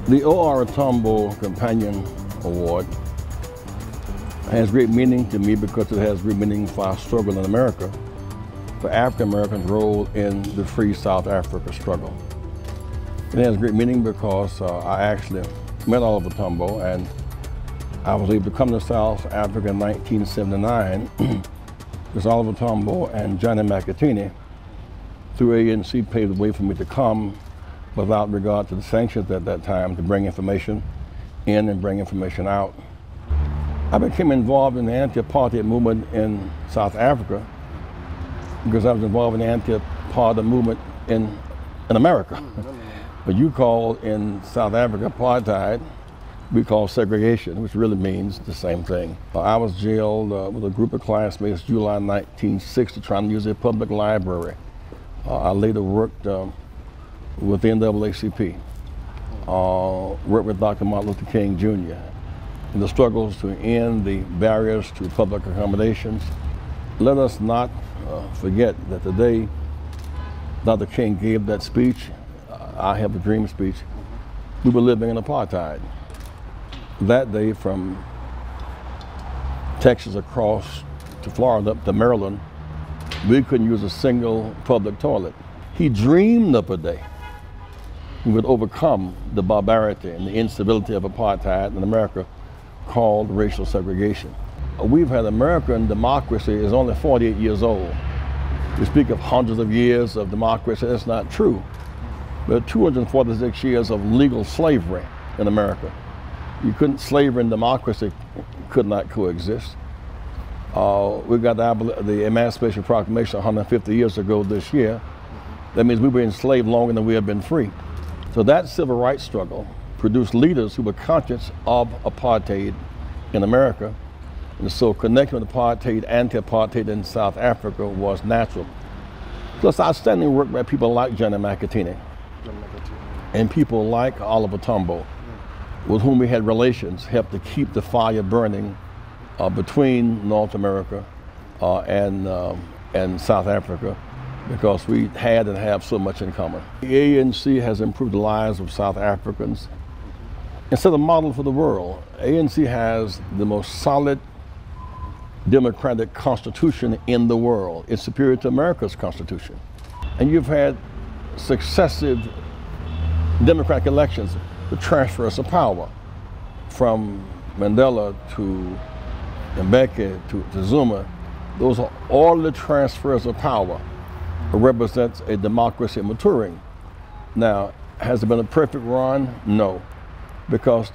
The O.R. Tambo Companion Award has great meaning to me because it has great meaning for our struggle in America, for African Americans' role in the free South Africa struggle. It has great meaning because I actually met Oliver Tambo, and I was able to come to South Africa in 1979 because Oliver Tambo and Johnny McEntee through ANC paved the way for me to come without regard to the sanctions at that time to bring information in and bring information out. I became involved in the anti-apartheid movement in South Africa because I was involved in the anti-apartheid movement in America. But you call in South Africa apartheid, we call segregation, which really means the same thing. I was jailed with a group of classmates July 1960 trying to use a public library. I later worked with the NAACP, worked with Dr. Martin Luther King Jr. in the struggles to end the barriers to public accommodations. Let us not forget that the day Dr. King gave that speech, I Have a Dream speech, we were living in apartheid. That day, from Texas across to Florida up to Maryland, we couldn't use a single public toilet. He dreamed up a day we would overcome the barbarity and the instability of apartheid in America called racial segregation. We've had American democracy is only 48 years old. We speak of hundreds of years of democracy. That's not true. There are 246 years of legal slavery in America. Slavery and democracy could not coexist. We got the Emancipation Proclamation 150 years ago this year. That means we were enslaved longer than we have been free. So that civil rights struggle produced leaders who were conscious of apartheid in America. And so connecting with apartheid, anti-apartheid in South Africa was natural. Plus outstanding work by people like Johnny McEntee and people like Oliver Tambo, with whom we had relations, helped to keep the fire burning between North America and South Africa, because we had and have so much in common. The ANC has improved the lives of South Africans and set a model for the world. ANC has the most solid democratic constitution in the world. It's superior to America's constitution. And you've had successive democratic elections with transfers of power, from Mandela to Mbeki to Zuma. Those are all the transfers of power. It represents a democracy maturing. Now, has it been a perfect run? No, because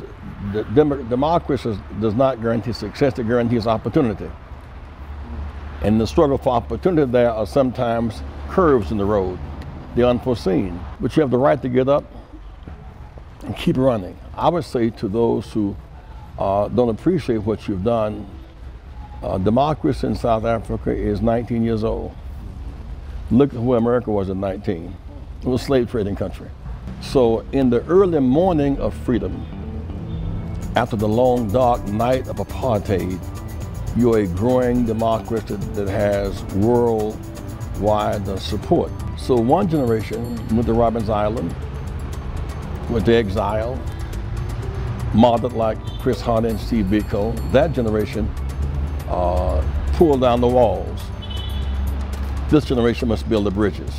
the democracy does not guarantee success, it guarantees opportunity. And the struggle for opportunity, there are sometimes curves in the road, the unforeseen, but you have the right to get up and keep running. I would say to those who don't appreciate what you've done, democracy in South Africa is 19 years old. Look at where America was at 19. It was a slave trading country. So in the early morning of freedom, after the long dark night of apartheid, you're a growing democracy that has worldwide support. So one generation went to Robbins Island, went to exile, modeled like Chris Hunter and Steve Biko. That generation pulled down the walls. This generation must build the bridges.